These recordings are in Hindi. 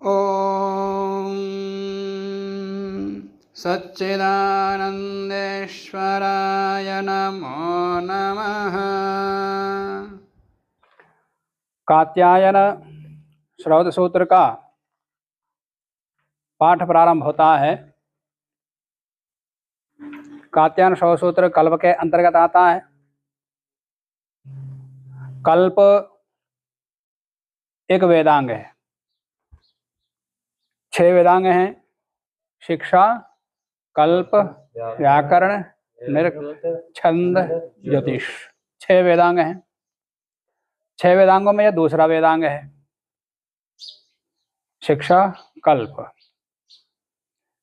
ॐ सच्चिदानन्देश्वराय नमो नमः। कात्यायन श्रौत सूत्र का पाठ प्रारंभ होता है। कात्यायन श्रौत सूत्र कल्प के अंतर्गत आता है। कल्प एक वेदांग है। 6 वेदांग हैं: शिक्षा, कल्प, व्याकरण, नृत्य, छंद, ज्योतिष। 6 वेदांग हैं। 6 वेदांगों में यह दूसरा वेदांग है, शिक्षा कल्प।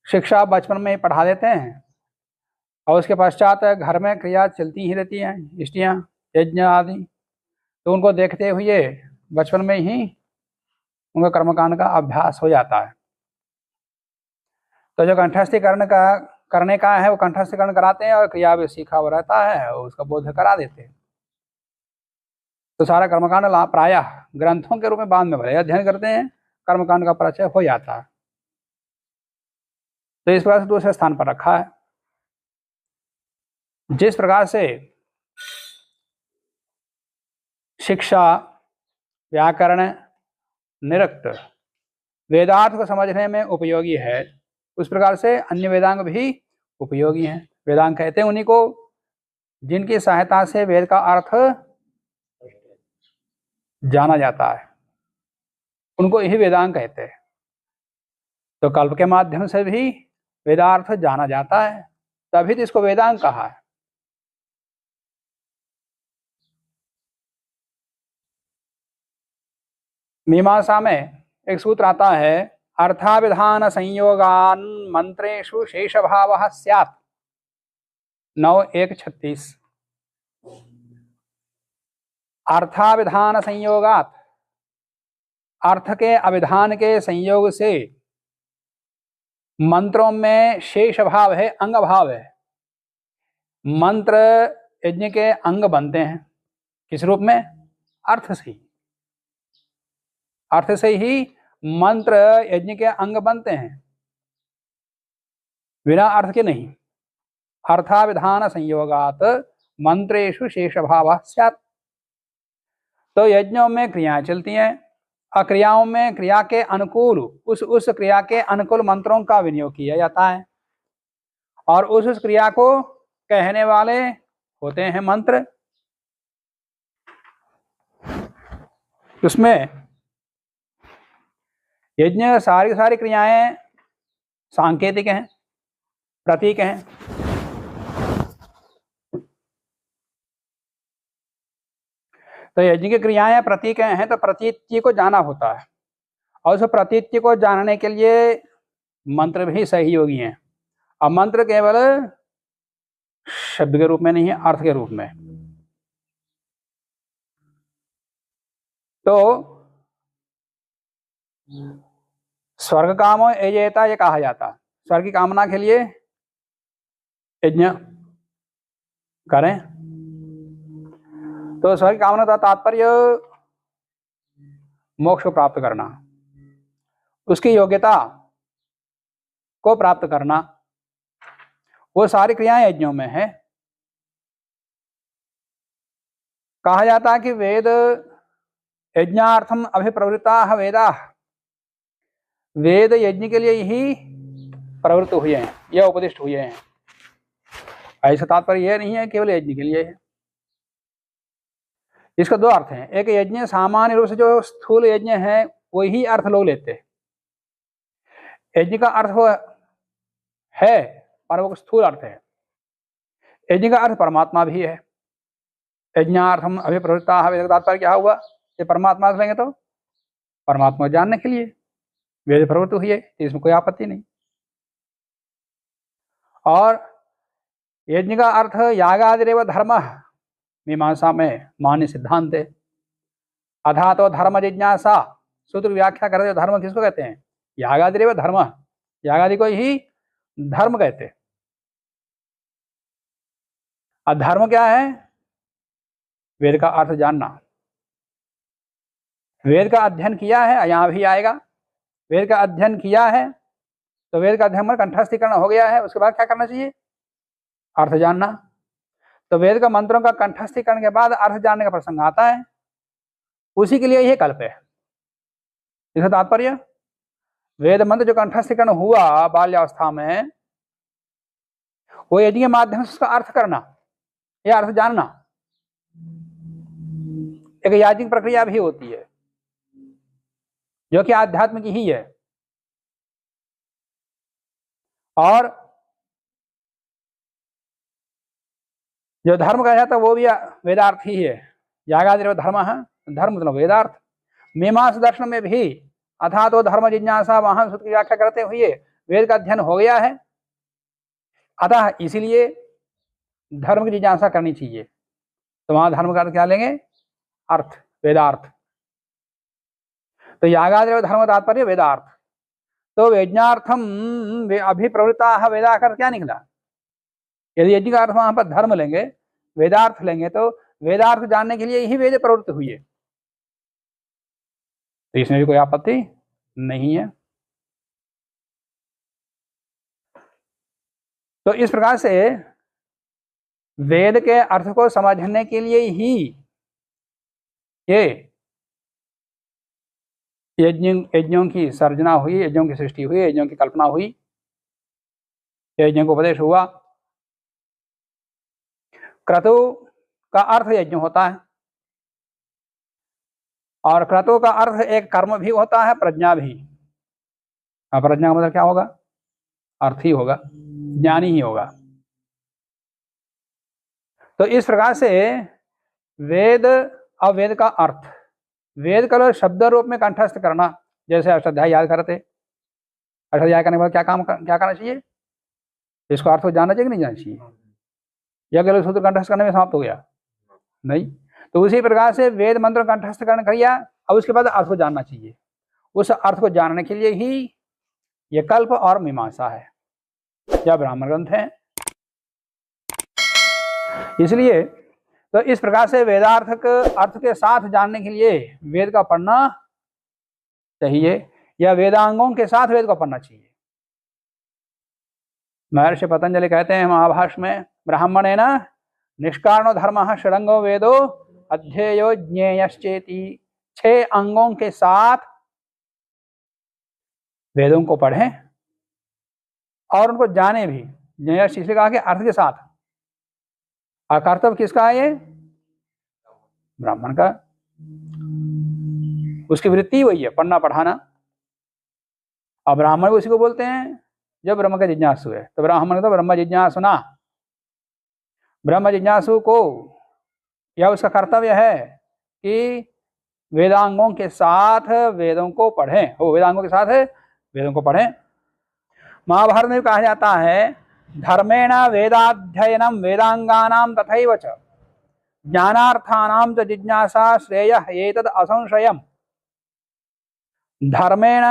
शिक्षा बचपन में ही पढ़ा देते हैं और उसके पश्चात घर में क्रिया चलती ही रहती हैं, इष्टियाँ यज्ञ आदि, तो उनको देखते हुए बचपन में ही उनका कर्मकांड का अभ्यास हो जाता है। तो जो कंठस्थीकरण करने का है वो कंठस्थीकरण कराते हैं और क्रिया भी सीखा हुआ रहता है और उसका बोध करा देते हैं। तो सारा कर्मकांड प्रायः ग्रंथों के रूप में बाद में भले अध्ययन करते हैं, कर्मकांड का परिचय हो जाता है। तो इस प्रकार से दूसरे स्थान पर रखा है। जिस प्रकार से शिक्षा, व्याकरण, निरुक्त वेदार्थ को समझने में उपयोगी है, उस प्रकार से अन्य वेदांग भी उपयोगी हैं। वेदांग कहते हैं उन्हीं को जिनकी सहायता से वेद का अर्थ जाना जाता है, उनको यही वेदांग कहते हैं। तो कल्प के माध्यम से भी वेदार्थ जाना जाता है, तभी तो इसको वेदांग कहा है। मीमांसा में एक सूत्र आता है, अर्थाविधान संयोगान मंत्रेषु शेषभावः स्यात्। 9:1:36। अर्थाविधान संयोगात, अर्थ के अविधान के संयोग से मंत्रों में शेष भाव है, अंग भाव है। मंत्र यज्ञ के अंग बनते हैं। किस रूप में? अर्थ से ही। अर्थ से ही मंत्र यज्ञ के अंग बनते हैं, बिना अर्थ के नहीं। अर्थाविधान संयोगात मंत्रेषु शेष भावः स्यात्। तो यज्ञों में क्रियाएं चलती हैं, अक्रियाओं में क्रिया के अनुकूल उस क्रिया के अनुकूल मंत्रों का विनियोग किया जाता है और उस क्रिया को कहने वाले होते हैं मंत्र। उसमें यज्ञ सारी क्रियाएं सांकेतिक हैं, प्रतीक हैं। तो यज्ञ की क्रियाएं प्रतीक हैं, तो प्रतीति को जाना होता है और उस प्रतीति को जानने के लिए मंत्र भी सहयोगी हैं। अब मंत्र केवल शब्द के रूप में नहीं है, अर्थ के रूप में। तो स्वर्ग कामो यजेता, ये कहा जाता, स्वर्ग की कामना के लिए यज्ञ करें। तो स्वर्ग की कामना का तात्पर्य मोक्ष को प्राप्त करना, उसकी योग्यता को प्राप्त करना, वो सारी क्रियाएं यज्ञों में है। कहा जाता है कि वेद यज्ञार्थम अभिप्रवृत्ताः वेदाः, वेद यज्ञ के लिए ही प्रवृत्त हुए हैं, यह उपदिष्ट हुए हैं। ऐसा तात्पर्य यह नहीं है केवल यज्ञ के लिए है। इसका 2 अर्थ हैं। एक यज्ञ सामान्य रूप से जो स्थूल यज्ञ है वही अर्थ लोग लेते हैं। यज्ञ का अर्थ वो है पर वो स्थूल अर्थ है। यज्ञ का अर्थ परमात्मा भी है। यज्ञार्थम अभिप्रवृत्ताः वेद का तात्पर्य क्या हुआ? ये परमात्मा से लेंगे तो परमात्मा जानने के लिए वेद प्रवृत्त हुई है, इसमें कोई आपत्ति नहीं। और यज्ञ का अर्थ यागादिरेव धर्म, मीमांसा में मान्य सिद्धांत है। अथा तो धर्म जिज्ञासा, सूत्र व्याख्या करते धर्म किसको कहते हैं? यागादिरेव धर्म, यागादि को ही धर्म कहते हैं। और धर्म क्या है? वेद का अर्थ जानना। वेद का अध्ययन किया है, यहां भी आएगा। वेद का अध्ययन किया है तो वेद का अध्ययन में कंठस्थीकरण हो गया है, उसके बाद क्या करना चाहिए? अर्थ जानना। तो वेद का मंत्रों का कंठस्थीकरण के बाद अर्थ जानने का प्रसंग आता है, उसी के लिए यह कल्प है। इसका तात्पर्य वेद मंत्र जो कंठस्थीकरण हुआ बाल्यावस्था में, वो यज्ञ के माध्यम से उसका अर्थ करना या अर्थ जानना एक याज्ञिक प्रक्रिया भी होती है, जो कि आध्यात्म की ही है। और जो धर्म कहा जाता है वो भी वेदार्थ ही है। यागादिव धर्म है, धर्म मतलब वेदार्थ। मीमांसा दर्शन में भी अथा तो धर्म जिज्ञासा वहां सूत्र की व्याख्या करते हुए वेद का अध्ययन हो गया है, अतः इसीलिए धर्म की जिज्ञासा करनी चाहिए। तो वहां धर्म का अर्थ क्या लेंगे? अर्थ, वेदार्थ। तो यागादिव धर्म तात्पर्य वेदार्थ। तो यज्ञार्थम अभिप्रवृत्ता वेदा का क्या निकला? यदि यज्ञ का अर्थ वहां पर धर्म लेंगे, वेदार्थ लेंगे, तो वेदार्थ जानने के लिए ही वेद प्रवृत्त हुई है, तो इसमें भी कोई आपत्ति नहीं है। तो इस प्रकार से वेद के अर्थ को समझने के लिए ही ये यज्ञों की सर्जना हुई, यज्ञों की सृष्टि हुई, यज्ञों की कल्पना हुई, यज्ञों को उपदेश हुआ। क्रतु का अर्थ यज्ञ होता है, और क्रतु का अर्थ एक कर्म भी होता है, प्रज्ञा भी। प्रज्ञा का मतलब क्या होगा? अर्थ ही होगा, ज्ञानी ही होगा। तो इस प्रकार से वेद और वेद का अर्थ, वेद का शब्द रूप में कंठस्थ करना, जैसे अष्टाध्याय याद करते, अष्टाध्याय करने के बाद क्या करना चाहिए? इसको अर्थ को जानना चाहिए कि नहीं जानना चाहिए? या केवल सूत्र कंठस्थ करने में समाप्त हो गया? नहीं। तो उसी प्रकार से वेद मंत्र कंठस्थ करण किया और उसके बाद अर्थ को जानना चाहिए। उस अर्थ को जानने के लिए ही यह कल्प और मीमांसा है, या ब्राह्मण ग्रंथ है। इसलिए तो इस प्रकार से वेदार्थ अर्थ के साथ जानने के लिए वेद का पढ़ना चाहिए, या वेदांगों के साथ वेद को पढ़ना चाहिए। महर्षि पतंजलि कहते हैं महाभाष्य में, ब्राह्मणेन निष्कारणो धर्मः षडंगो वेदो अध्येयो ज्ञेयश्चेति। 6 अंगों के साथ वेदों को पढ़ें और उनको जाने भी। ज्ञेयश्च इसलिए कहा कि अर्थ के साथ। और कर्तव्य किसका है? ये ब्राह्मण का। उसकी वृत्ति वही है, पढ़ना पढ़ाना। और ब्राह्मण उसी को बोलते हैं जो ब्रह्म का जिज्ञासु है। तो ब्राह्मण तो ब्रह्म जिज्ञासुना, ब्रह्म जिज्ञासु को यह उसका कर्तव्य है कि वेदांगों के साथ वेदों को पढ़ें, वो वेदांगों के साथ वेदों को पढ़ें। महाभारत में कहा जाता है, धर्मेण वेदाध्ययनम वेदांगानां तथैव च ज्ञानार्थानां च जिज्ञासा श्रेयः एतद् असंशयम्। धर्मेण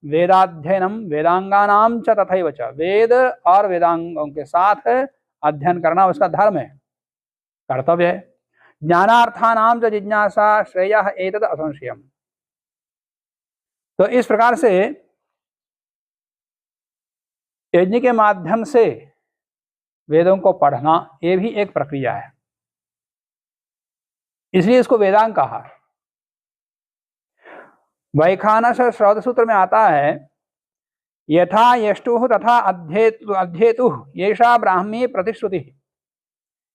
वेदाध्ययनम वेदांगानां च तथैव च, वेद और वेदांगों के साथ अध्ययन करना उसका धर्म है, कर्तव्य है। ज्ञानार्थानां च जिज्ञासा श्रेयः एतद् असंशयम्। तो इस प्रकार से यज्ञ के माध्यम से वेदों को पढ़ना ये भी एक प्रक्रिया है, इसलिए इसको वेदांग कहा। वैखानस श्रौत सूत्र में आता है, यथा यष्टुः तथा अध्येतुः येषा ब्राह्मी प्रतिश्रुति।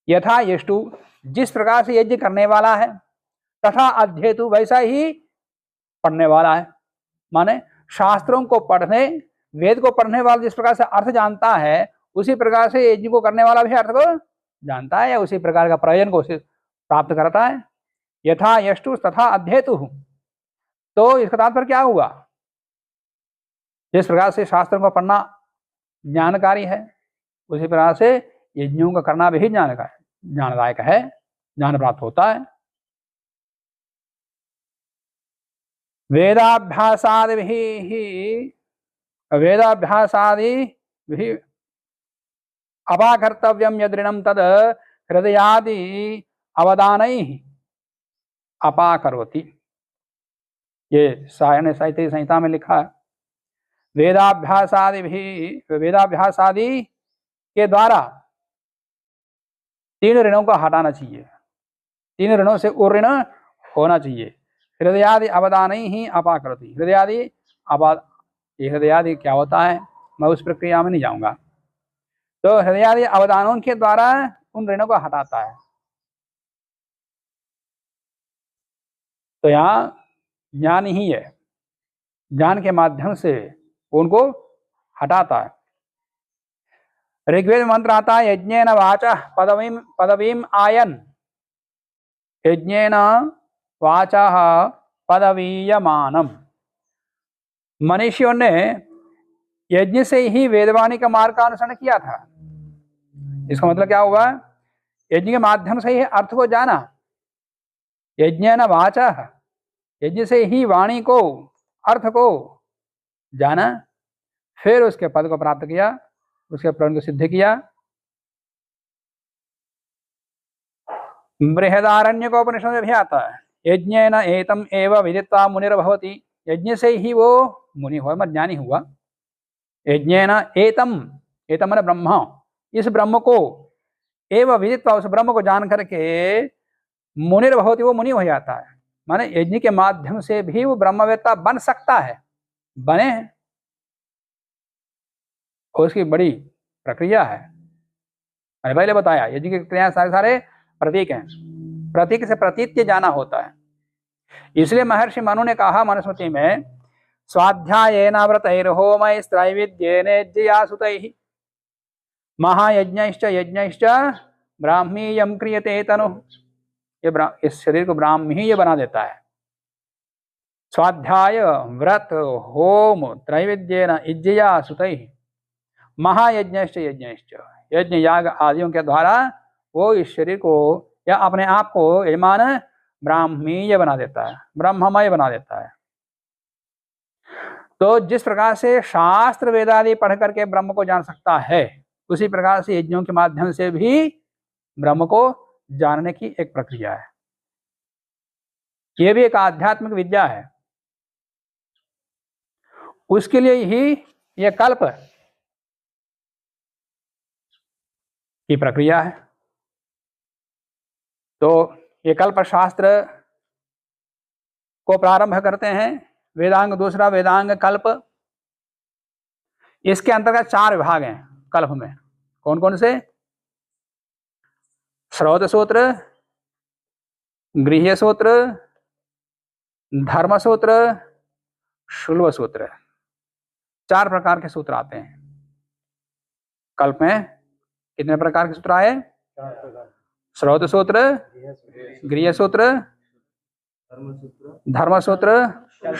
यथा यष्टु, जिस प्रकार से यज्ञ करने वाला है, तथा अध्येतु, वैसा ही पढ़ने वाला है। माने शास्त्रों को पढ़ने, वेद को पढ़ने वाला जिस प्रकार से अर्थ जानता है, उसी प्रकार से यज्ञ को करने वाला भी अर्थ को जानता है, या उसी प्रकार का प्रयोजन को उसे प्राप्त करता है। यथा यष्टु तथा अध्येतुः, तो इसका तात्पर्य क्या हुआ? जिस प्रकार से शास्त्रों को पढ़ना ज्ञानकारी है, उसी प्रकार से यज्ञों का करना भी ज्ञानदायक है, ज्ञान प्राप्त होता है। वेदाभ्यासादि अपाकर्तव्यम यदृणम तद हृदयादि अवदानैः अपाकरोति। ये साहित्य संहिता में लिखा है। वेदाभ्यासादि के द्वारा 3 ऋणों को हटाना चाहिए, 3 ऋणों से उऋण होना चाहिए। हृदयादि अवदान ही अपाकृति, हृदयादि ये हृदयादि क्या होता है, मैं उस प्रक्रिया में नहीं जाऊंगा। तो हृदयादि अवदानों के द्वारा उन ऋणों को हटाता है। तो यहाँ ज्ञान ही है, ज्ञान के माध्यम से उनको हटाता है। ऋग्वेद मंत्र आता है यज्ञेन वाचः पदवीम आयन, यज्ञेन वाचः पदवीयमानम। मनुष्यों ने यज्ञ से ही वेदवाणी का मार्ग का अनुसरण किया था। इसका मतलब क्या हुआ, यज्ञ के माध्यम से ही अर्थ को जाना, यज्ञेन वाचः, यज्ञ से ही वाणी को, अर्थ को जाना, फिर उसके पद को प्राप्त किया, उसके प्रण को सिद्ध किया। बृहदारण्य को उपनिषद में भी आता है यज्ञेन एतम एव विदित्वा मुनिर्भवति, यज्ञ से ही वो मुनि हुआ, मत ज्ञानी हुआ। यज्ञेन एतम, एतम माने ब्रह्म, इस ब्रह्म को, एव विदित्वा, उस ब्रह्म को जान करके मुनिर्भवति, वो मुनि हो जाता है। माने यज्ञ के माध्यम से भी वो ब्रह्मवेत्ता बन सकता है, बने हैं, उसकी बड़ी प्रक्रिया है। मैंने पहले बताया यज्ञ की क्रिया सारे प्रतीक हैं, प्रतीक से प्रतीत्य जाना होता है। इसलिए महर्षि मनु ने कहा मनुस्मृति में, स्वाध्यायेनाव्रतैर्होमैस्त्रैविद्येनेज्यया सुतैः महायज्ञश्च यज्ञश्च ब्राह्मीयं क्रियते तनु। ये इस शरीर को ब्राह्मीय बना देता है। स्वाध्याय, व्रत, होम, त्रैविद्येन इज्जया सुतैः महायज्ञश्च यज्ञश्च, यज्ञ याग आदियों के द्वारा वो इस शरीर को या अपने आप को यजमान ब्राह्मीय बना देता है, ब्रह्ममय बना देता है। तो जिस प्रकार से शास्त्र वेदादि पढ़ करके ब्रह्म को जान सकता है, उसी प्रकार से यज्ञों के माध्यम से भी ब्रह्म को जानने की एक प्रक्रिया है। यह भी एक आध्यात्मिक विद्या है। उसके लिए ही यह कल्प की प्रक्रिया है। तो ये कल्प शास्त्र को प्रारंभ करते हैं, वेदांग दूसरा, वेदांग कल्प। इसके अंतर्गत 4 विभाग हैं कल्प में। कौन कौन से? श्रौत सूत्र, गृह्य सूत्र, धर्म सूत्र, शुल्ब सूत्र, 4 प्रकार के सूत्र आते हैं कल्प में। कितने प्रकार के सूत्र आए? 4 प्रकार। श्रौत सूत्र, गृह्य सूत्र, धर्म सूत्र,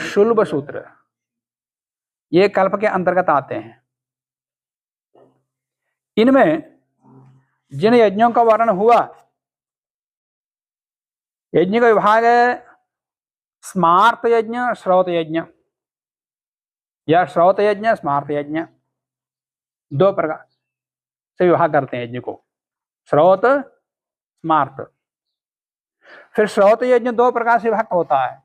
शुल्ब सूत्र, ये कल्प के अंतर्गत आते हैं। इनमें जिन यज्ञों का वर्णन हुआ, यज्ञ का विभाग है स्मार्त यज्ञ, श्रौत यज्ञ, या श्रौत यज्ञ, स्मार्त यज्ञ, 2 प्रकार से विभाग करते हैं यज्ञ को, श्रौत, स्मार्त। फिर श्रौत यज्ञ 2 प्रकार से विभक्त होता है,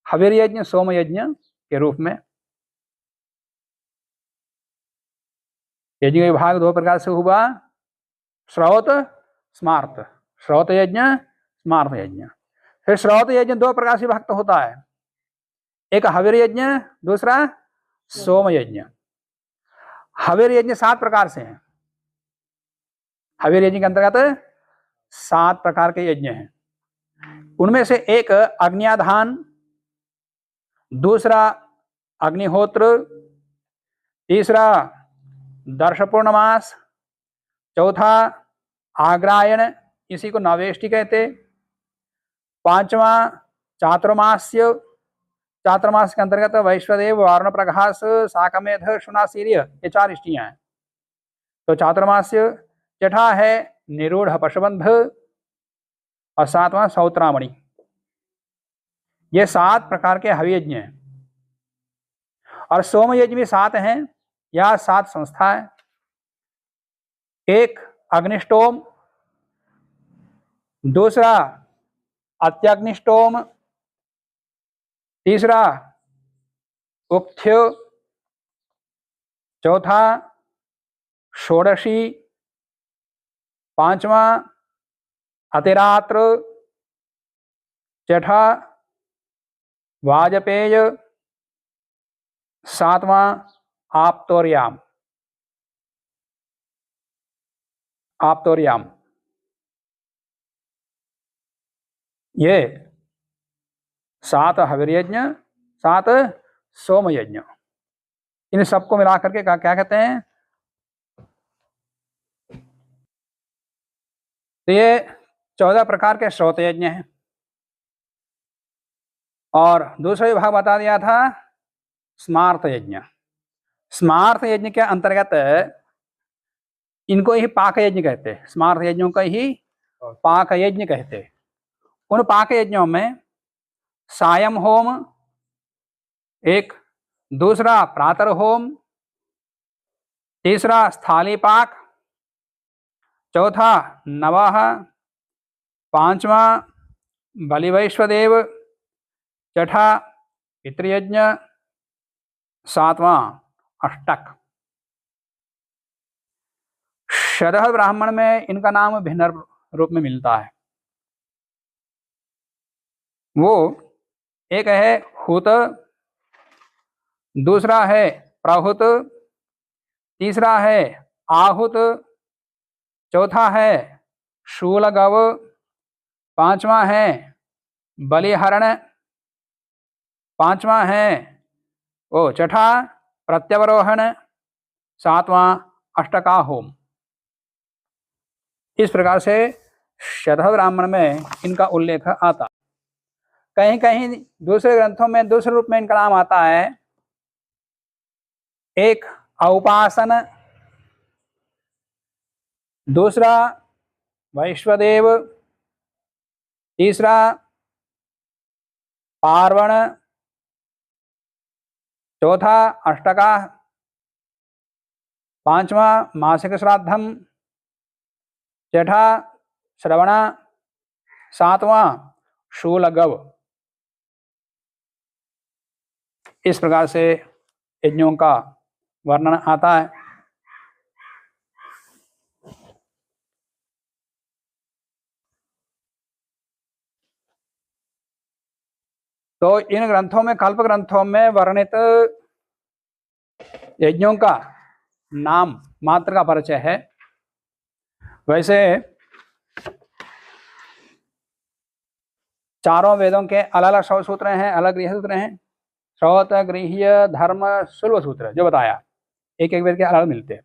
हविर यज्ञ, सोम यज्ञ के रूप में। यज्ञ का विभाग 2 प्रकार से हुआ, श्रौत, स्मार्त, श्रौत यज्ञ, स्मार्त यज्ञ। फिर श्रौत यज्ञ 2 प्रकार से विभक्त होता है, एक हविर यज्ञ, दूसरा सोम यज्ञ। हविर यज्ञ 7 प्रकार से हैं। हविर यज्ञ के अंतर्गत 7 प्रकार के यज्ञ हैं। उनमें से एक अग्न्याधान, दूसरा अग्निहोत्र, तीसरा दर्श पूर्णमास, चौथा आग्रायण, इसी को नवेष्टि कहते, 5वां चातुर्मास्य, चातुर्मास के अंतर्गत वैश्वदेव, वारुण प्रघास, साकमेध, शुनासीर्य, ये 4 इष्टियां हैं। तो चातुर्मास्य, छठा है निरूढ़ पशुबंध, और 7वां सौत्रामणि। ये 7 प्रकार के हवि यज्ञ हैं। और सोम यज्ञ भी 7 हैं, या 7 संस्था है। एक अग्निष्टोम, दूसरा अत्यग्निष्टोम, तीसरा उक्थ्य, चौथा षोडशी, पांचवा अतिरात्र, छठा वाजपेय, सातवां आप्तोर्याम। आप्तोर्याम ये 7 हविर्यज्ञ, 7 सोम यज्ञ, इन सबको मिलाकर के क्या कहते हैं? तो ये 14 प्रकार के श्रोत यज्ञ हैं। और दूसरा विभाग बता दिया था स्मार्त यज्ञ। स्मार्त यज्ञ के अंतर्गत इनको ही पाक यज्ञ कहते हैं। स्मार्त यज्ञों का ही पाक यज्ञ कहते हैं। उन पाक यज्ञों में सायं होम एक, दूसरा प्रातः होम, तीसरा स्थाली पाक, चौथा नवाह, पांचवा बलिवैश्वदेव, छठा पितृयज्ञ, सातवां अष्टक। शरह ब्राह्मण में इनका नाम भिन्न रूप में मिलता है। वो एक है हुत, दूसरा है प्रहुत, तीसरा है आहुत, चौथा है शूलगव, पांचवा है बलिहरण, पांचवा है छठा प्रत्यवरोहण, सातवां अष्टका होम। इस प्रकार से शरह ब्राह्मण में इनका उल्लेख आता। कहीं कहीं दूसरे ग्रंथों में दूसरे रूप में इनका नाम आता है। एक औपासन, दूसरा वैश्वदेव, तीसरा पार्वण, चौथा अष्टका, पांचवा मासिक श्राद्धम, छठा श्रवण, सातवां शूलगव। इस प्रकार से यज्ञों का वर्णन आता है। तो इन ग्रंथों में, कल्प ग्रंथों में वर्णित यज्ञों का नाम मात्र का परिचय है। वैसे चारों वेदों के अलग अलग श्रौत सूत्र हैं, अलग गृह्य सूत्र हैं। श्रौत, गृह्य, धर्म, शुल्ब सूत्र जो बताया, एक एक वेद के अलग मिलते हैं।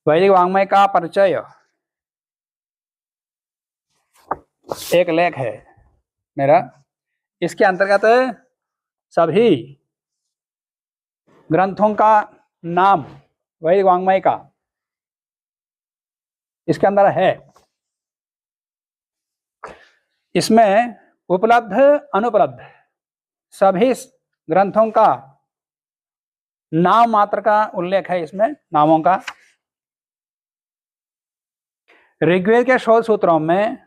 वैदिक वाङ्मय का परिचय एक लेख है मेरा। इसके अंतर्गत सभी ग्रंथों का नाम वैदिक वाङ्मय का इसके अंदर है। इसमें उपलब्ध अनुपलब्ध सभी ग्रंथों का नाम मात्र का उल्लेख है। इसमें नामों का ऋग्वेद के शोध सूत्रों में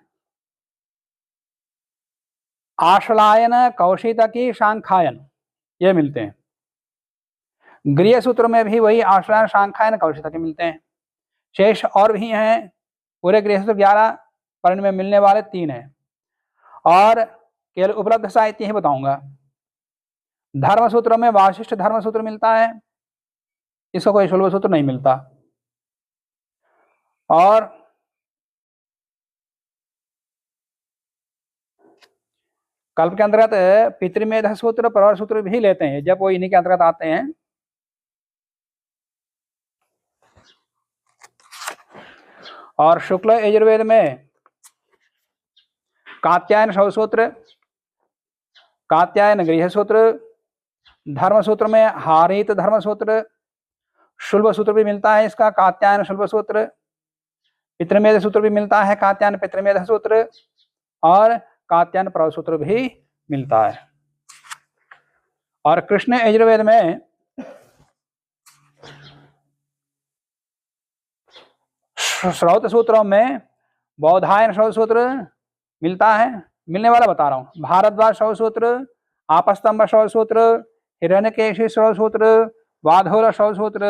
आश्लायन, कौशितकी, शांखायन ये मिलते हैं। गृह्य सूत्र में भी वही आश्लायन, शांखायन, कौशितकी मिलते हैं। शेष और भी हैं। पूरे गृह्य सूत्र 11, पर्ण में मिलने वाले 3 हैं। और केवल उपलब्ध साहित्य ही बताऊंगा। धर्म सूत्र में वाशिष्ठ धर्म सूत्र मिलता है, इसको कोई शुल्ब सूत्र नहीं मिलता। और कल्प के अंतर्गत पितृमेध सूत्र, प्रवर सूत्र भी लेते हैं जब वो इन्हीं के अंतर्गत आते हैं। और शुक्ल यजुर्वेद में कात्यायन शव सूत्र, कात्यायन गृह्य सूत्र, धर्म सूत्र में हारित धर्म सूत्र, शुल्ब सूत्र भी मिलता है इसका, कात्यायन शुल्ब सूत्र। पितृमेध सूत्र भी मिलता है, कात्यायन पितृमेध सूत्र, और कात्यायन प्रवर सूत्र भी मिलता है। और कृष्ण यजुर्वेद में श्रौत सूत्रों में बौधायन श्रौत सूत्र मिलता है, मिलने वाला बता रहा हूं। भारद्वाज श्रौत सूत्र, आपस्तंभ श्रौत सूत्र, हिरण्यकेशी श्रौत सूत्र, वाधोर श्रौतसूत्र,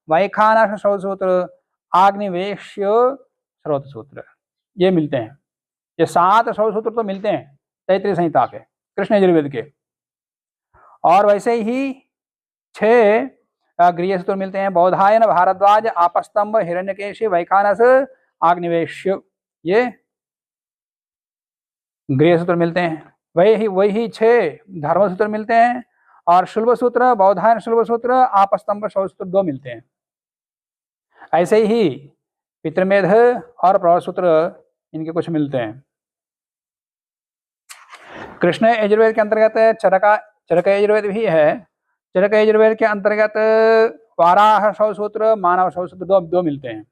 वैखानस श्रौतसूत्र, आग्निवेश्य श्रौतसूत्र, ये मिलते हैं। ये 7 श्रौतसूत्र तो मिलते हैं तैत्तिरीय संहिता के, कृष्ण यजुर्वेद के। और वैसे ही 6 गृह सूत्र मिलते हैं। बौधायन, भारद्वाज, आपस्तंभ, हिरण्यकेशी, वैखानस, आग्निवेश्य, ये गृह सूत्र मिलते हैं। वही 6 धर्म सूत्र मिलते हैं। और शुल्ब सूत्र, बौधायन शुल्ब सूत्र, आपस्तंभ श्रौतसूत्र 2 मिलते हैं। ऐसे ही पितृमेध और प्रवर सूत्र इनके कुछ मिलते हैं। कृष्ण यजुर्वेद के अंतर्गत चरक यजुर्वेद भी है। चरक यजुर्वेद के अंतर्गत वाराह श्रौतसूत्र, मानव श्रौतसूत्र 2 मिलते हैं।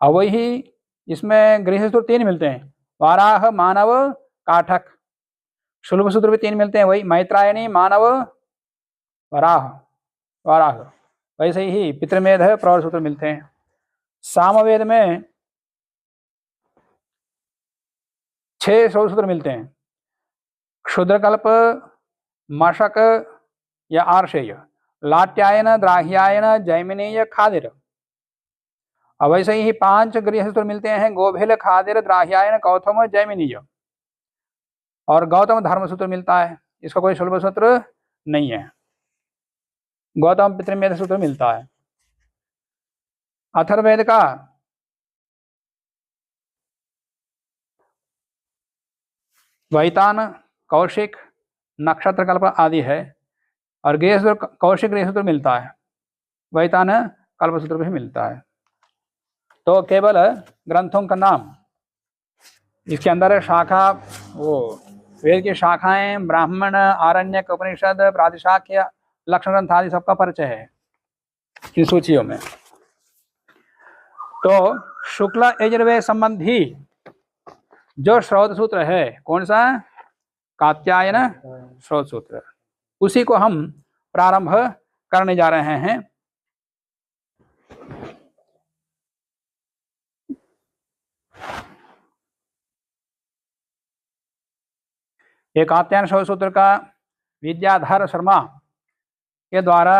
और वही इसमें गृह सूत्र 3 मिलते हैं, वाराह, मानव, काठक। शुल्ब सूत्र भी 3 मिलते हैं, वही मैत्रायणी, मानव, वाराह। वैसे ही पितृमेध, प्रवर सूत्र मिलते हैं। सामवेद में 6 श्रौतसूत्र मिलते हैं, क्षुद्रकल्प, मशक या आर्षेय, लाट्यायन, द्राह्यायन, जैमिनीय, खादिर। अब वैसे ही 5 गृह सूत्र मिलते हैं, गोभिल, खादिर, द्राह्यायन, गौतम, जैमिनीय। और गौतम धर्म सूत्र मिलता है, इसका कोई शुल्ब सूत्र नहीं है। गौतम पितृमेध सूत्र मिलता है। अथर्ववेद का वैतान, कौशिक, नक्षत्र कल्प आदि है। और गृह सूत्र कौशिक गृह सूत्र मिलता है, वैतान कल्प सूत्र भी मिलता है। तो केवल ग्रंथों का नाम, इसके अंदर शाखा, वो वेद की शाखाएं, ब्राह्मण, आरण्यक, उपनिषद, प्रातिशाख्य, लक्षण ग्रंथ आदि सबका परिचय है इन सूचियों में। तो शुक्ल यजुर्वेद संबंधी जो श्रौत सूत्र है, कौन सा? कात्यायन श्रौत सूत्र, उसी को हम प्रारंभ करने जा रहे हैं। एक कात्यायन श्रौत सूत्र का विद्याधर शर्मा के द्वारा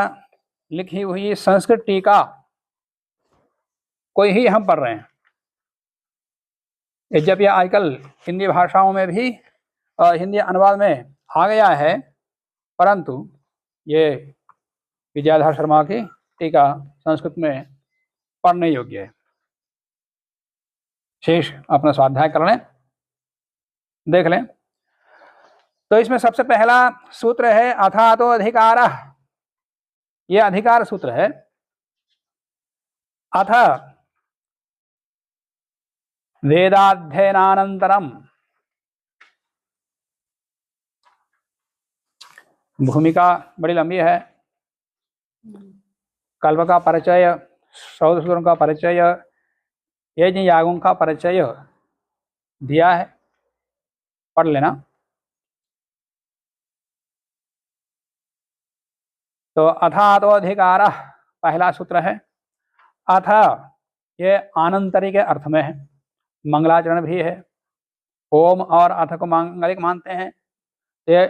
लिखी हुई संस्कृत टीका को ही हम पढ़ रहे हैं। यद्यपि आजकल हिंदी भाषाओं में भी हिंदी अनुवाद में आ गया है, परंतु ये विद्याधर शर्मा की टीका संस्कृत में पढ़ने योग्य है। शेष अपना स्वाध्याय कर लें, देख लें। तो इसमें सबसे पहला सूत्र है अथातो अधिकारः। ये अधिकार सूत्र है। अथ वेदाध्ययनानंतरम, भूमिका बड़ी लंबी है। कल्प का परिचय, श्रौत सूत्रों का परिचय, यज्ञ यागों का परिचय दिया है, पढ़ लेना। तो अथातो अधिकारः पहला सूत्र है। अथ ये आनंतरी के अर्थ में है, मंगलाचरण भी है। ओम और अथ को मांगलिक मानते हैं, ये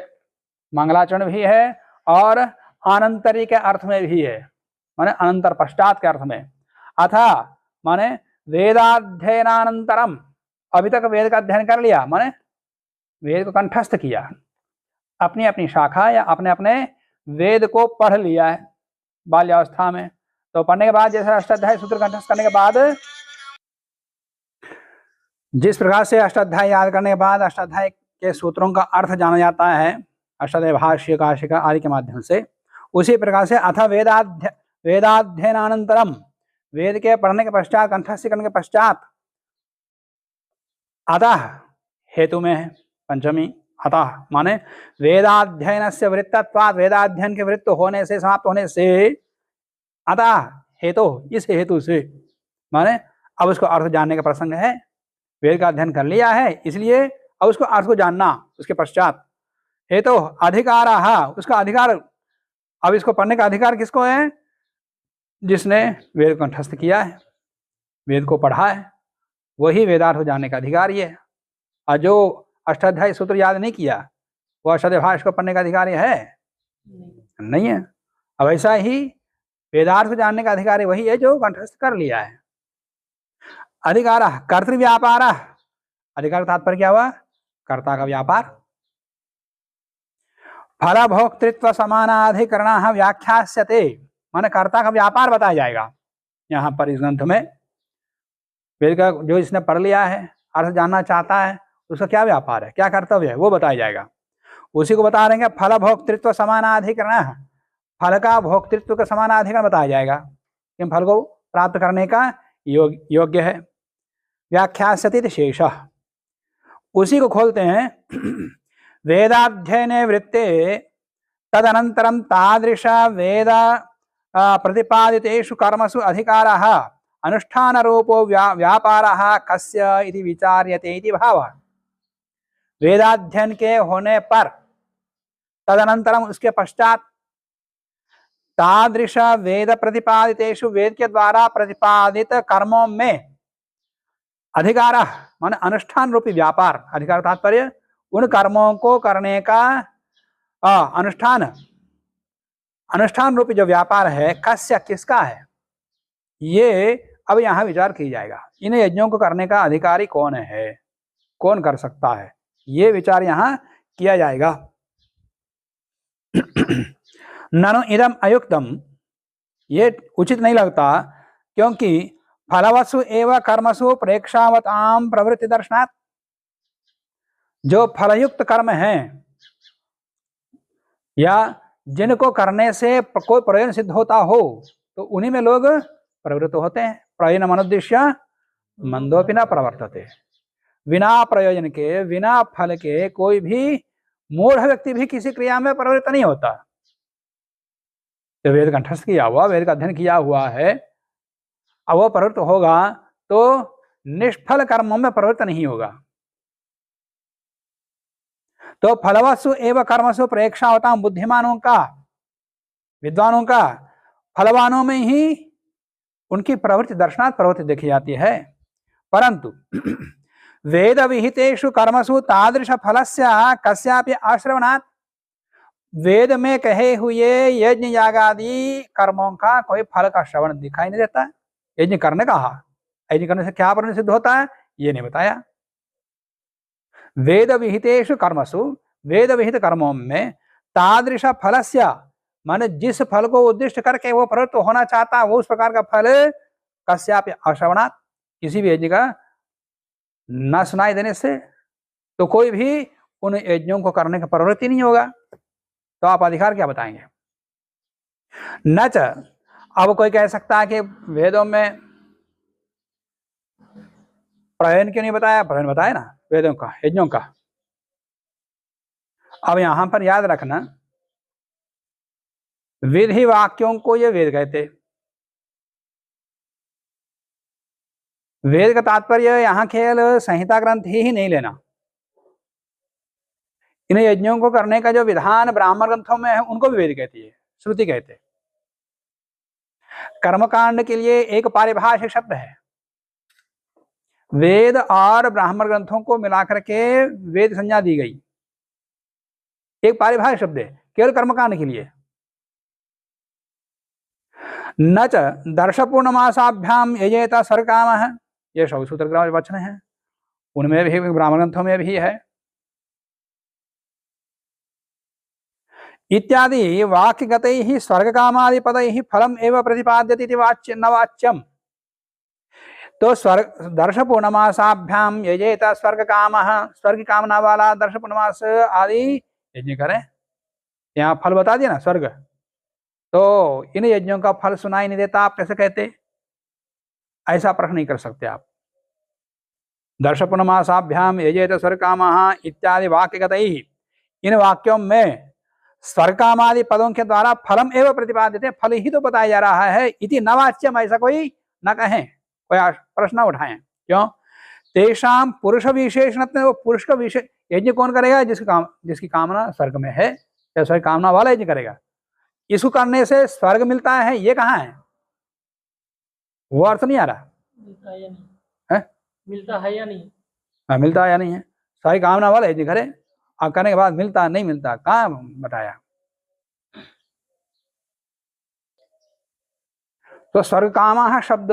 मंगलाचरण भी है और आनंतरी के अर्थ में भी है, माने अनंतर पश्चात के अर्थ में। अथ माने वेदाध्ययनानंतरम, अभी तक वेद का अध्ययन कर लिया, माने वेद को कंठस्थ किया, अपनी अपनी शाखा या अपने अपने वेद को पढ़ लिया है बाल्यावस्था में। तो पढ़ने के बाद जैसे अष्टाध्यायी सूत्र कंठस्थ करने के बाद, जिस प्रकार से अष्टाध्यायी याद करने के बाद अष्टाध्यायी के सूत्रों का अर्थ जाना जाता है अष्टाध्यायी भाष्य, काशिका आदि के माध्यम से, उसी प्रकार से अथ वेदाध्ययनानंतरम, वेद के पढ़ने के पश्चात, कंठस्थ करने के पश्चात, अतः हेतु में है पंचमी। अतः माने वेदाध्ययन से वृत्तत्वात्, वेदाध्ययन के वृत्त होने से, समाप्त होने से, अतः हेतु, इस हेतु से, माने अब उसको अर्थ जानने का प्रसंग है। वेद का अध्ययन कर लिया है इसलिए अब उसको अर्थ को जानना, उसके पश्चात हेतु अधिकारः, उसका अधिकार, अब इसको पढ़ने का अधिकार किसको है? जिसने वेद को कंठस्थ किया है, वेद को पढ़ा है, वही वेदार्थ को जानने का अधिकार ये है। और जो अष्टाध्यायी सूत्र याद नहीं किया, वो अष्टाध्यायी भाष्य को पढ़ने का अधिकार है? नहीं है। अब ऐसा ही वेदार्थ को जानने का अधिकारी वही है जो कंठस्थ कर लिया है। अधिकार कर्तृव्यापार, अधिकार का तात्पर्य क्या हुआ? कर्ता का व्यापार। फल भोक्तृत्व समानाधिकरण व्याख्यास्यते, माने कर्ता का व्यापार बताया जाएगा यहाँ पर इस ग्रंथ में। वेद का जो इसने पढ़ लिया है, अर्थ जानना चाहता है, उसका क्या व्यापार है, क्या कर्तव्य है, वो बताया जाएगा। उसी को बता रहे हैं फल भोक्तृत्व समानाधिकरण, फल का भोक्तृत्व का समानाधिकरण बताया जाएगा कि फल को प्राप्त करने का योग्य है। व्याख्यास्यते शेष, उसी को खोलते हैं। वेदाध्ययने वृत्ते तदनंतरम तादृश वेद प्रतिपादितेषु कर्मसु अधिकारः अनुष्ठान रूपो व्यापारः कस्य इति विचार्यते इति भावः। वेदाध्ययन के होने पर तदनंतरम उसके पश्चात तादृश वेद प्रतिपादितेषु वेद के द्वारा प्रतिपादित कर्मों में अधिकार मान अनुष्ठान रूपी व्यापार, अधिकार तात्पर्य उन कर्मों को करने का अनुष्ठान रूपी जो व्यापार है, कस्य किसका है, ये अब यहाँ विचार किया जाएगा। इन यज्ञों को करने का अधिकारी कौन है, कौन कर सकता है, ये विचार यहाँ किया जाएगा। ननु इदम अयुक्तम, ये उचित नहीं लगता, क्योंकि फलवसु एवं कर्मसु प्रेक्षावताम प्रवृत्ति दर्शनात्, जो फलयुक्त कर्म हैं या जिनको करने से कोई प्रयोजन सिद्ध होता हो तो उन्हीं में लोग प्रवृत्त होते हैं। प्रयोजन मनुद्देश्य मंदोपि न प्रवर्तते, बिना प्रयोजन के बिना फल के कोई भी मूढ़ व्यक्ति भी किसी क्रिया में प्रवृत्त नहीं होता। तो वेद कंठस्थ किया हुआ, वेद का अध्ययन किया हुआ है, अब वो प्रवृत्त होगा तो निष्फल कर्मों में प्रवृत्त नहीं होगा। तो फलवसु एवं कर्मसु प्रेक्षा होता हूं, बुद्धिमानों का, विद्वानों का, फलवानों में ही उनकी प्रवृत्ति दर्शनात् प्रवृत्ति देखी जाती है। परंतु वेद विहितेषु कर्मसु तादृश फलस्य कस्यापि आश्रवणात्, वेद में कहे हुए यज्ञ यागादि कर्मों का कोई फल का श्रवण दिखाई नहीं देता। यज्ञ करने कहा, यज्ञ करने से क्या परिणाम सिद्ध होता है ये नहीं बताया। वेद विहितेषु कर्मसु, वेद विहित कर्मों में तादृश फलस्य, माने जिस फल को उद्दिष्ट करके वो प्रवृत्त होना चाहता है वो उस प्रकार का फल कस्यापि अश्रवणात्, किसी भी यज्ञ का न सुनाई देने से तो कोई भी उन यज्ञों को करने का प्रवृत्ति नहीं होगा। तो आप अधिकार क्या बताएंगे? न च, अब कोई कह सकता है कि वेदों में प्रयोजन क्यों नहीं बताया? प्रयोजन बताया ना वेदों का, यज्ञों का। अब यहां पर याद रखना, विधि वाक्यों को ये वेद कहते। वेद का तात्पर्य यहाँ केवल संहिता ग्रंथ ही नहीं लेना। इन यज्ञों को करने का जो विधान ब्राह्मण ग्रंथों में है उनको भी वेद कहती है, श्रुति कहते। कर्मकांड के लिए एक पारिभाषिक शब्द है, वेद और ब्राह्मण ग्रंथों को मिलाकर के वेद संज्ञा दी गई, एक पारिभाषिक शब्द है केवल कर्मकांड के लिए। न च दर्श पूर्णमासाभ्याम यजेत सर्वकामः, ये शौसूत्र वचन है, उनमें भी ब्राह्मण ग्रंथों में भी है। इत्यादि वाक्यगतैः स्वर्गकामादि पदैः फलम एवं प्रतिपाद्यते इति वाच्य न वाच्यम। तो स्वर्ग दर्श पूर्णमासाभ्याम यजेत स्वर्ग कामः, स्वर्ग कामना वाला दर्श पूर्णमास आदि यज्ञ करें। यहाँ फल बता दिया ना स्वर्ग, तो इन यज्ञों का फल सुनाई नहीं देता, आप कैसे कहते? ऐसा प्रश्न नहीं कर सकते आप। दर्श पूर्णमासाभ्याम यजेत स्वर्ग कामः इत्यादि वाक्यगतैः, इन वाक्यों में स्वर्ग कामादि पदों के द्वारा फलम एवं प्रतिपादित, फल ही तो बताया जा रहा है। इति न वाच्यम, ऐसा कोई न कहें, कोई प्रश्न उठाएं। क्यों? तेषाम पुरुष विशेषण, पुरुष का विशेष यज्ञ कौन करेगा? जिसकी कामना स्वर्ग में है या स्वर्ग कामना वाला यज्ञ करेगा। इसको करने से स्वर्ग मिलता है, ये कहाँ है? वो अर्थ नहीं आ रहा। मिलता है या नहीं है? मिलता है या नहीं? हाँ, मिलता है या नहीं है? स्वर्ग कामना वाला यज्ञ करे और करने के बाद मिलता नहीं मिलता, कहाँ बताया? तो स्वर्ग कामः शब्द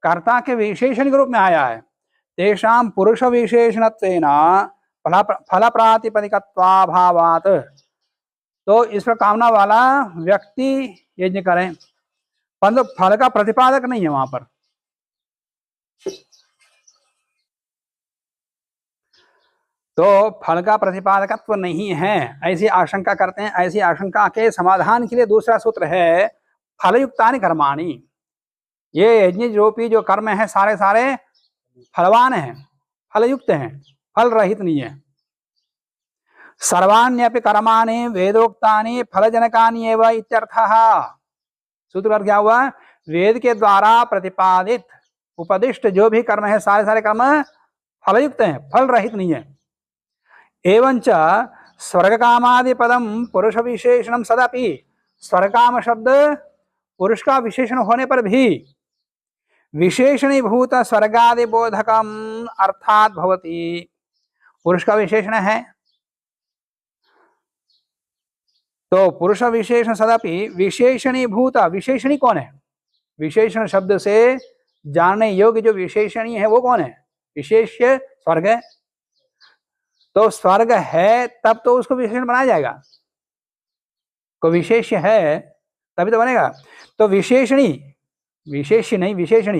कर्ता के विशेषण के रूप में आया है। तेषां पुरुष विशेषणत्वेन फल प्रातिपदिकत्वाभावात्, तो इस पर कामना वाला व्यक्ति यज्ञ करें, परंतु फल का प्रतिपादक नहीं है वहां पर। तो फल का प्रतिपादकत्व नहीं है, ऐसी आशंका करते हैं। ऐसी आशंका के समाधान के लिए दूसरा सूत्र है फलयुक्तानि कर्माणि। ये यज्ञ रूपी जो कर्म है सारे सारे फलवान हैं, फलयुक्त हैं, फल रहित नहीं है। सर्वाण्यपि कर्माणि वेदोक्तानि फलजनकानि एव इत्यर्थः। सूत्र का क्या हुआ? वेद के द्वारा प्रतिपादित उपदिष्ट जो भी कर्म है सारे सारे कर्म फलयुक्त हैं, फल रहित नहीं है। एवंच स्वर्ग कामादि पदम पुरुष विशेषणम सदपि, स्वर्ग काम शब्द पुरुष का विशेषण होने पर भी विशेषणीभूत स्वर्गादि बोधकम अर्थात भवति, पुरुष का विशेषण है तो पुरुष विशेषण सदपि विशेषणीभूत, विशेषणी कौन है? विशेषण शब्द से जानने योग्य जो विशेषणी है वो कौन है? विशेष्य स्वर्ग है। तो स्वर्ग है तब तो उसको विशेषण बनाया जाएगा, को विशेष है तभी तो बनेगा। तो विशेषणी, विशेष्य नहीं विशेषणी,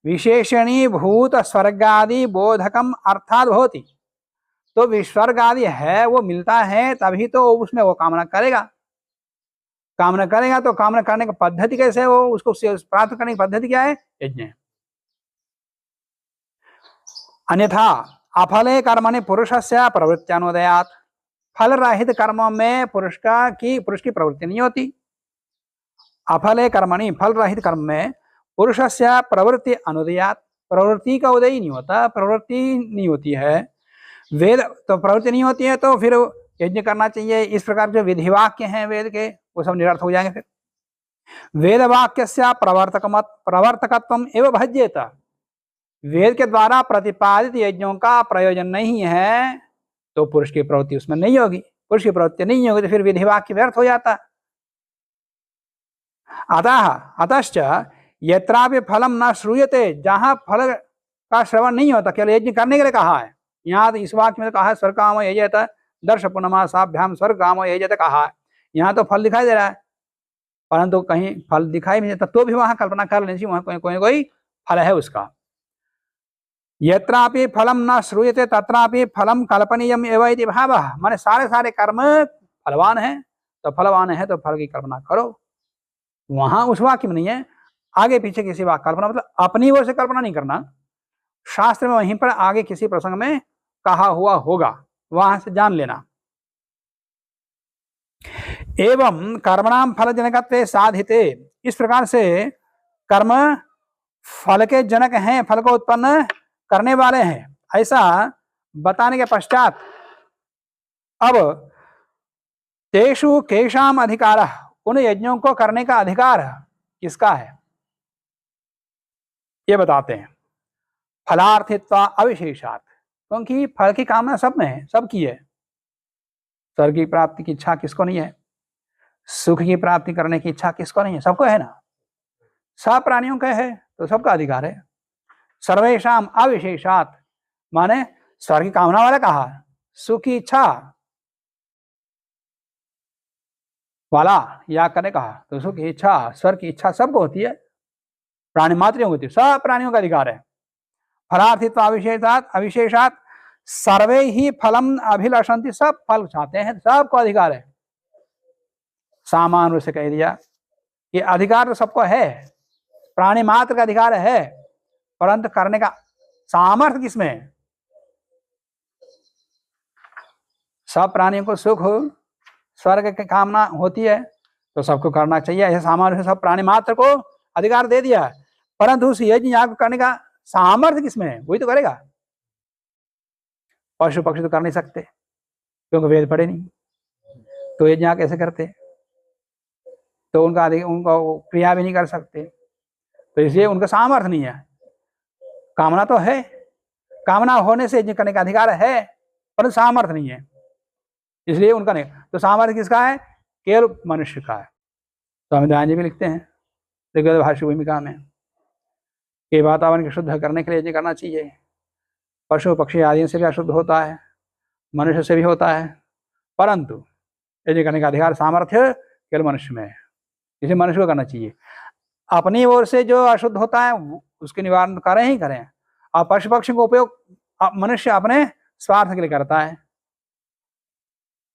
विशेषणी भूत स्वर्गादि बोधकम अर्थात होती, तो स्वर्ग आदि है वो मिलता है तभी तो उसमें वो कामना करेगा। कामना करेगा तो कामना करने की पद्धति कैसे हो, उसको प्राप्त करने की पद्धति क्या है? यज्ञ। अन्यथा अफले कर्मणि पुरुषस्य प्रवृत्त्यानुदयात्, फल रहित कर्मों में पुरुष की प्रवृत्ति नहीं होती। अफले कर्मणि, फल रहित कर्म में पुरुषस्य प्रवृत्ति अनुदयात्, प्रवृत्ति का उदय ही नहीं होता, प्रवृत्ति नहीं होती है। वेद तो प्रवृत्ति नहीं होती है तो फिर यज्ञ करना चाहिए। इस प्रकार जो विधि वाक्य हैं वेद के वो सब निरर्थ हो जाएंगे। फिर वेद वाक्यस्य प्रवर्तकत्वम एवं भज्येत, वेद के द्वारा प्रतिपादित यज्ञों का प्रयोजन नहीं है तो पुरुष की प्रवृत्ति उसमें नहीं होगी। पुरुष की प्रवृत्ति नहीं होगी तो फिर विधि वाक्य व्यर्थ हो जाता। अतश्च यत्रापि फलम न श्रूयते, जहां फल का श्रवण नहीं होता, केवल यज्ञ करने के लिए कहा है। यहाँ तो इस वाक्य में कहा है स्वर्ग कामो यजेत दर्श पुनमासाभ्याम स्वर्ग कामो यजेत कहा है। यहाँ तो फल दिखाई दे रहा है परंतु कहीं फल दिखाई नहीं देता तो भी वहां कल्पना कर लेनी चाहिए, वहां कोई फल है उसका। यत्रापि फलम न श्रूयते तत्रापि फलम कल्पनीयम एव इति भावः, माने सारे सारे कर्म फलवान है तो फलवान है तो फल की कल्पना करो। वहां उस वाक्य में नहीं है, आगे पीछे किसी वाक्य कल्पना, मतलब अपनी ओर से कल्पना नहीं करना, शास्त्र में वहीं पर आगे किसी प्रसंग में कहा हुआ होगा, वहां से जान लेना। एवं कर्मणाम फल जनकत्वे साधिते, इस प्रकार से कर्म फल के जनक हैं, फल को उत्पन्न करने वाले हैं, ऐसा बताने के पश्चात अब तेषु केषाम अधिकार, उन यज्ञों को करने का अधिकार किसका है ये बताते हैं। फलार्थित्वा अविशेषात्, क्योंकि फल की कामना सब में है, सबकी है। स्वर्ग की प्राप्ति की इच्छा किसको नहीं है? सुख की प्राप्ति करने की इच्छा किसको नहीं है? सबको है ना, सब प्राणियों का है तो सबका अधिकार है। सर्वेषाम अविशेषात्, माने स्वर्ग की कामना वाला कहा, सुख की इच्छा वाला या करने कहा, तो सुख की इच्छा स्वर्ग की इच्छा सबको होती है, प्राणी मात्रियों को होती है, सब प्राणियों का अधिकार है। फलार्थित्व अविशेषात्, अविशेषात् सर्वे ही फलम अभिलषन्ति, सब फल चाहते हैं, सबको अधिकार है। सामान्य रूप से कह दिया ये अधिकार तो सबको है, प्राणी मात्र का अधिकार है, परंतु करने का सामर्थ्य किसमें है? सब प्राणियों को सुख स्वर्ग की कामना होती है तो सबको करना चाहिए, ऐसे सामान्य रूप से सब प्राणी मात्र को अधिकार दे दिया, परंतु उस यज्ञ याग करने का सामर्थ्य किसमें है? वही तो करेगा। पशु पक्षी तो कर नहीं सकते क्योंकि वेद पढ़े नहीं, तो यज्ञ याग कैसे करते? तो उनका क्रिया भी नहीं कर सकते, तो इसलिए उनका सामर्थ्य नहीं है। कामना तो है, कामना होने से यज्ञ करने का अधिकार है, परंतु सामर्थ्य नहीं है, इसलिए उनका नहीं। तो सामर्थ्य किसका है? केवल मनुष्य का है। स्वामी दयानंद जी भी लिखते हैं ऋग्वेद भाष्य भूमिका में कि वातावरण को शुद्ध करने के लिए यज्ञ करना चाहिए। पशु पक्षी आदि से भी अशुद्ध होता है, मनुष्य से भी होता है, परंतु यज्ञ करने का अधिकार सामर्थ्य केवल मनुष्य में है, इसे मनुष्य को करना चाहिए। अपनी ओर से जो अशुद्ध होता है उसके निवारण करें ही करें, और पशु पक्षी को उपयोग मनुष्य अपने स्वार्थ के लिए करता है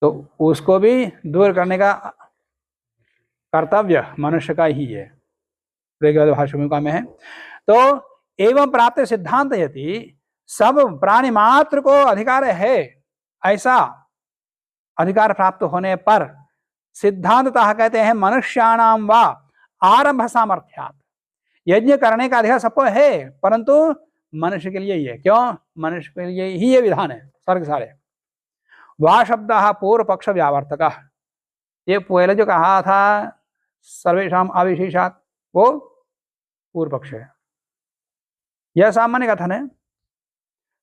तो उसको भी दूर करने का कर्तव्य मनुष्य का ही है, भाष्य भूमिका में है। तो एवं प्राप्त सिद्धांत यदि सब प्राणी मात्र को अधिकार है, ऐसा अधिकार प्राप्त होने पर सिद्धांततः कहते हैं मनुष्याणाम वा आरंभ सामर्थ्यात्, यज्ञ करने का अधिकार सबको है परंतु मनुष्य के लिए ही है। क्यों? मनुष्य के लिए ही ये विधान है सर्ग सारे। वा शब्द पूर्व पक्ष व्यावर्तक, ये पहले जो कहा था सर्वेषाम अविशेषात् वो पूर्व पक्ष है, यह सामान्य कथन है,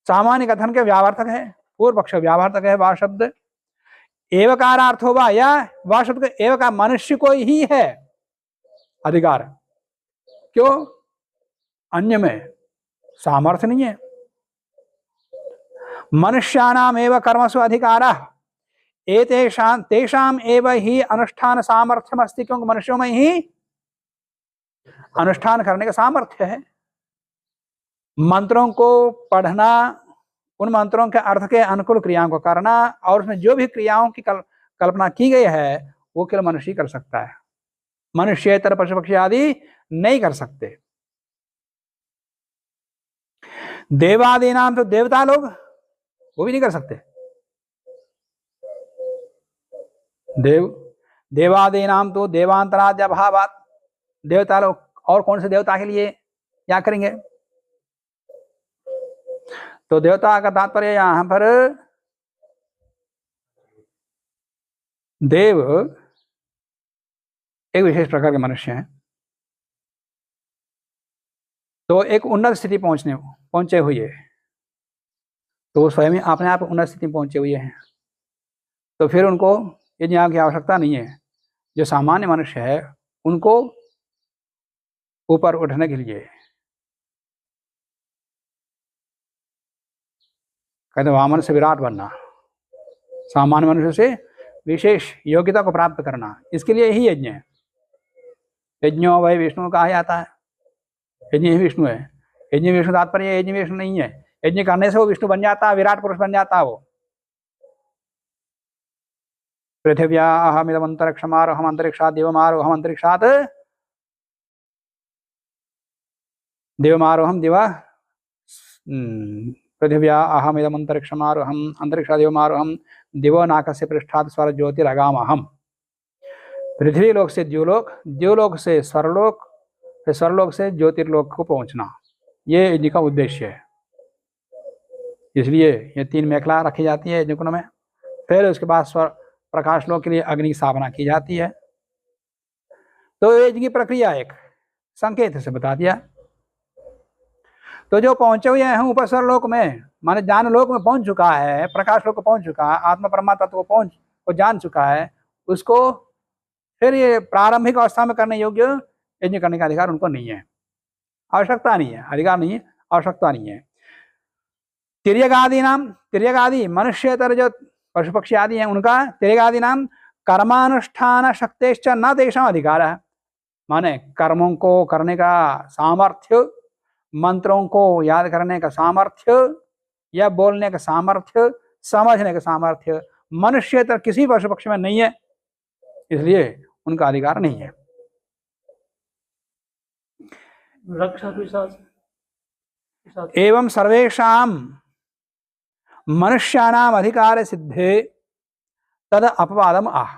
सामान्य कथन के व्यावर्तक है, पूर्व पक्ष व्यावर्तक है। वा शब्द एवकारार्थो वा, या वा शब्द एवकार मनुष्य को ही है अधिकार, क्यों? अन्य में सामर्थ्य नहीं है। मनुष्याणाम एव कर्मसु अधिकारः एतेषां तेषाम एव ही अनुष्ठान सामर्थ्यम अस्ति, क्योंकि मनुष्यों में ही अनुष्ठान करने का सामर्थ्य है। मंत्रों को पढ़ना, उन मंत्रों के अर्थ के अनुकूल क्रियाओं को करना और उसमें जो भी क्रियाओं की कल्पना की गई है वो केवल मनुष्य ही कर सकता है, मनुष्येतर पशु पक्षी आदि नहीं कर सकते। देवादि नाम तो देवता लोग वो भी नहीं कर सकते। देवादि नाम तो देवांतराद्य भावात, देवता लोग और कौन से देवता के लिए क्या करेंगे? तो देवता का तात्पर्य यहां पर देव एक विशेष प्रकार के मनुष्य हैं, तो एक उन्नत स्थिति पहुंचे हुए, तो वो स्वयं ही अपने आप उन्नत स्थिति में पहुंचे हुए हैं, तो फिर उनको यज्ञ की आवश्यकता नहीं है। जो सामान्य मनुष्य है उनको ऊपर उठने के लिए कहते वामन से विराट बनना, सामान्य मनुष्य से विशेष योग्यता को प्राप्त करना, इसके लिए ही यज्ञ है। यज्ञो वही विष्णु कहा जाता है, यज्ञ ही विष्णु है। यज्ञ विष्णु तात्पर्य यज्ञ विष्णु नहीं है, यज्ञ करने से वो विष्णु बन जाता है, विराट पुरुष बन जाता है वो। पृथिव्या अहमिदम अंतरिक्षमारोहम अंतरिक्षात् देवमारोहम अंतरिक्षात् देवमारोहम दिवा, पृथिव्या अहमिदम अंतरिक्षमारोहम अंतरिक्षात् देवमारोहम दिवो नाकस्य पृष्ठात् स्वर ज्योतिरगामहम। पृथ्वी लोक से द्युलोक, द्युलोक से स्वरलोक, फिर स्वरलोक से ज्योतिर्लोक को पहुंचना, ये यज्ञ का उद्देश्य है। इसलिए ये 3 मेखला रखी जाती है यज्ञ कुंड में। फिर उसके बाद स्वर प्रकाश लोक के लिए अग्नि की स्थापना की जाती है। तो यज्ञ की प्रक्रिया एक संकेत से बता दिया। तो जो पहुंचे हुए हैं ऊपर स्वर लोक में, माने ज्ञान लोक में पहुंच चुका है, प्रकाश लोक को पहुंच चुका है, आत्मा परमात्मा तत्व को जान चुका है, उसको फिर ये प्रारंभिक अवस्था में करने योग्य यज्ञ करने का अधिकार उनको नहीं है, आवश्यकता नहीं है, अधिकार नहीं है, आवश्यकता नहीं है। तिर्यगादि नाम, तिर्यगादि मनुष्यतर जो पशु पक्षी आदि हैं उनका तिर्यगादि नाम कर्मानुष्ठान शक्तिश्च न तेषां अधिकार है, माने कर्मों को करने का सामर्थ्य, मंत्रों को याद करने का सामर्थ्य या बोलने का सामर्थ्य, समझने का सामर्थ्य मनुष्यतर किसी पशु पक्षी में नहीं है, इसलिए उनका अधिकार नहीं है। एवं सर्वेषां मनुष्याणाम अधिकार सिद्धे तद अपवादम आह।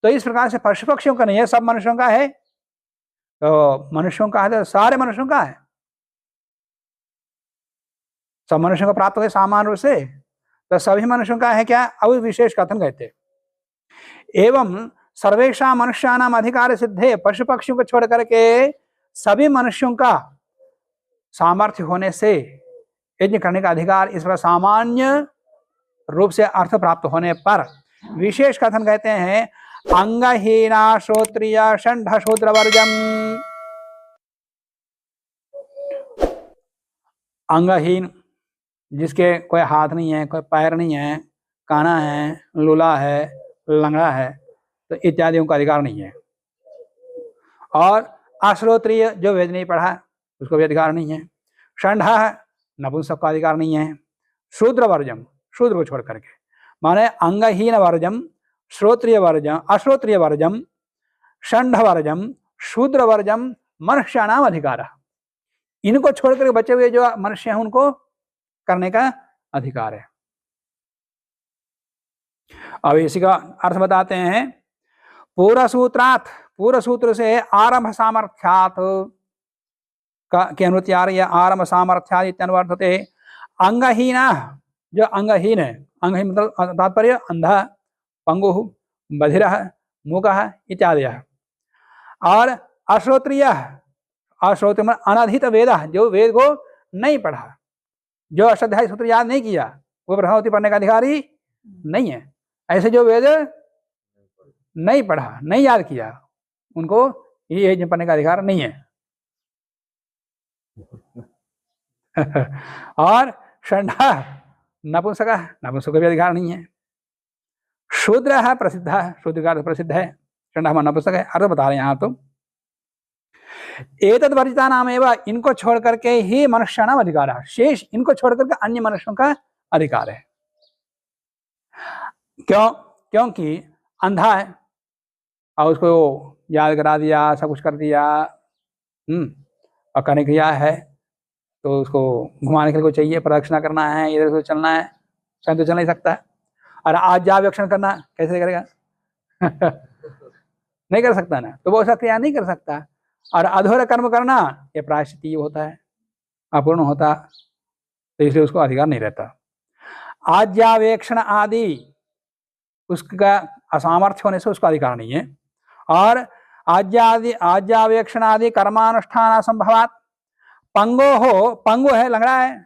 तो इस प्रकार से पशु पक्षियों का नहीं है, सब मनुष्यों का है। तो मनुष्यों का है तो सारे मनुष्यों का है, सब मनुष्यों को प्राप्त हुए सामान्य रूप से, तो सभी मनुष्यों का है क्या? अब विशेष कथन कहते। एवं सर्वेषां मनुष्याणाम अधिकार सिद्धे, पशु पक्षियों को छोड़ करके सभी मनुष्यों का सामर्थ्य होने से यज्ञ करने का अधिकार, इस पर सामान्य रूप से अर्थ प्राप्त होने पर विशेष कथन कहते हैं अंगहीना श्रोत्रिय षंढ शूद्र वर्जम। अंगहीन, जिसके कोई हाथ नहीं है, कोई पैर नहीं है, काना है, लूला है, लंगड़ा है, तो इत्यादियों का अधिकार नहीं है। और अश्रोत्रिय, जो वेद नहीं पढ़ा उसको भी अधिकार नहीं है। षंढा है, नपुंसक का अधिकार नहीं है। शूद्र वर्जम, शूद्र को छोड़ करके, माने अंगहीन वर्जम, श्रोत्रिय वर्जम, अश्रोत्रिय वर्जम, षंढ वर्जम, शूद्र वर्जम मनुष्याणाम अधिकार। इनको छोड़कर बचे हुए जो मनुष्य हैं उनको करने का अधिकार है। अब इसी का अर्थ बताते हैं। पूरा सूत्रात, पूरा सूत्र से आरंभ सामर्थ्यात के अनुमति आ रही है। आरंभ सामर्थ्यात इत्यनुवर्त होते अंगहीन, जो अंगहीन है, अंगहीन मतलब तात्पर्य अंधा, पंगु, बधिर, मूक इत्यादि। और अश्रोत्रिय, अश्रोत्रिय मतलब अनधित वेद, जो वेद को नहीं पढ़ा, जो अष्टाध्यायी सूत्र याद नहीं किया, वो ब्रह्मवती पढ़ने का अधिकारी नहीं है। ऐसे जो वेद नहीं पढ़ा, नहीं याद किया, उनको ये यज्ञ पढ़ने का अधिकार नहीं है। और षंढा, नपुंसक, नपुंसक का भी अधिकार नहीं है। शूद्र है प्रसिद्ध, शूद्र का प्रसिद्ध है, षंढा नपुंसक है। अर्थ बता रहे हैं यहाँ तो एतद् वर्जिता नाम एवं, इनको छोड़ करके ही मनुष्य नाम अधिकार है। शेष इनको छोड़ करके अन्य मनुष्यों का अधिकार है। क्यों? क्योंकि अंधा है और उसको याद करा दिया, सब कुछ कर दिया, और करने किया है, तो उसको घुमाने के लिए चाहिए, प्रदक्षिणा करना है, इधर उधर चलना है, स्वयं तो चल नहीं सकता है। और आज जावेक्षण करना कैसे करेगा? नहीं कर सकता ना, तो वो ऐसा क्रिया नहीं कर सकता। और अधूरा कर्म करना ये प्रायश्चित होता है, अपूर्ण होता, तो इसलिए उसको अधिकार नहीं रहता। आज्ञावेक्षण आदि उसका असामर्थ्य होने से उसका अधिकार नहीं है। और आज्ञावेक्षण आदि कर्मानुष्ठान असंभवात, पंगो हो, पंगो है, लंगड़ा है,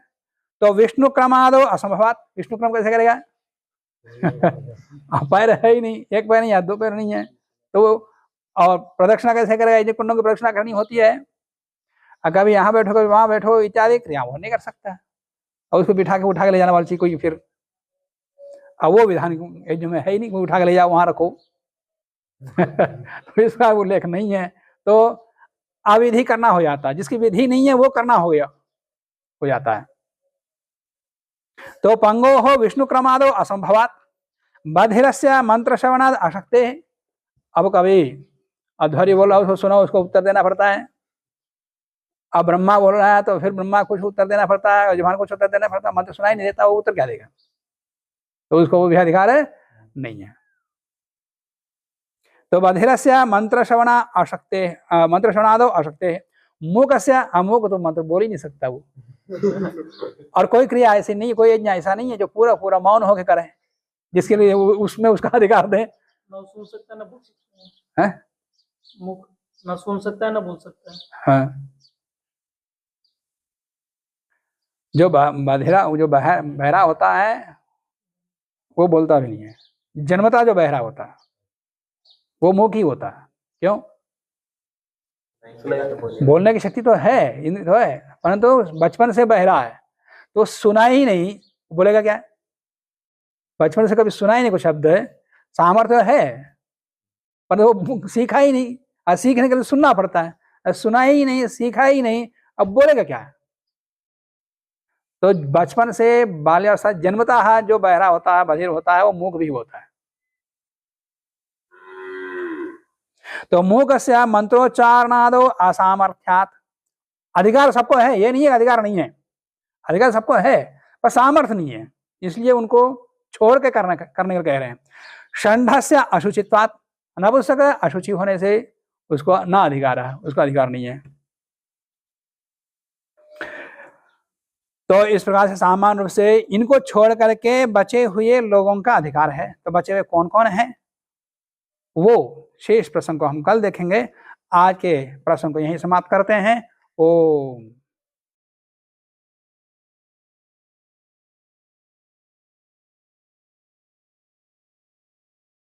तो विष्णु क्रमादो असंभवात, विष्णु क्रम कैसे करेगा? पैर है ही नहीं, एक पैर नहीं है, दो पैर नहीं है, तो और प्रदक्षिणा कैसे करेगा? यज्ञ कुंडों की प्रदक्षिणा करनी होती है, कभी यहाँ बैठो कभी वहां बैठो इत्यादि क्रिया वो नहीं कर सकता। और उसको बिठा के उठा के ले जाने वाली चीज कोई, फिर अब वो विधान यज्ञ में है ही नहीं, कोई उठा के ले जाओ वहां रखो। तो इसका उल्लेख नहीं है, तो अविधि करना हो जाता है, जिसकी विधि नहीं है वो करना हो जाता है। तो पंगो हो विष्णु क्रमादो असंभवात, बधिरस्य मंत्र श्रवणाद अशक्ते। अब कभी अध्वर्य बोल रहा है, उसको सुनो, उसको उत्तर देना पड़ता है। अब ब्रह्मा बोल रहा है तो फिर ब्रह्मा कुछ उत्तर देना पड़ता है, यजमान कुछ उत्तर देना पड़ता है, मंत्र सुनाई नहीं देता, वो उत्तर क्या देगा? तो उसको वो भी अधिकार नहीं है। तो बधिरस्य मंत्र श्रवणा अशक्ते, मंत्र श्रवणादो अशक्ते, मूकस्य, अमूक तो मंत्र बोल ही नहीं सकता वो। और कोई क्रिया ऐसी नहीं, कोई यज्ञ ऐसा नहीं है जो पूरा पूरा मौन होकर करे, जिसके लिए उसमें उसका अधिकार दे। ना सुन सकता ना बोल सकता है, मुख ना सुन सकता है ना बोल सकता है। हाँ, जो बधिरा, जो बहरा होता है वो बोलता भी नहीं है। जन्मता जो बहरा होता है वो मूक ही होता है। क्यों? बोलने की शक्ति तो है, इंद्रिय तो है, परंतु बचपन से बहरा है, तो सुना ही नहीं, बोलेगा क्या? बचपन से कभी सुना ही नहीं कोई शब्द, सामर्थ्य है पर वो सीखा ही नहीं, और सीखने के लिए सुनना पड़ता है, सुना ही नहीं, सीखा ही नहीं, अब बोलेगा क्या? तो बचपन से बाल्यावस्था जन्मता है जो बहरा होता है, बधिर होता है, वो मूक भी होता है। तो मूक से मंत्रोच्चारणादो असामर्थ्यात, अधिकार सबको है, ये नहीं है अधिकार नहीं है, अधिकार सबको है पर सामर्थ्य नहीं है, इसलिए उनको छोड़ के करने को कह रहे हैं। षंढस्य अशुचित्वात्, नपुंसक अशुचि होने से उसको ना अधिकार है, उसका अधिकार नहीं है। तो इस प्रकार से सामान्य रूप से इनको छोड़ करके बचे हुए लोगों का अधिकार है। तो बचे हुए कौन कौन है वो शेष प्रसंग को हम कल देखेंगे। आज के प्रसंग को यहीं समाप्त करते हैं। ओम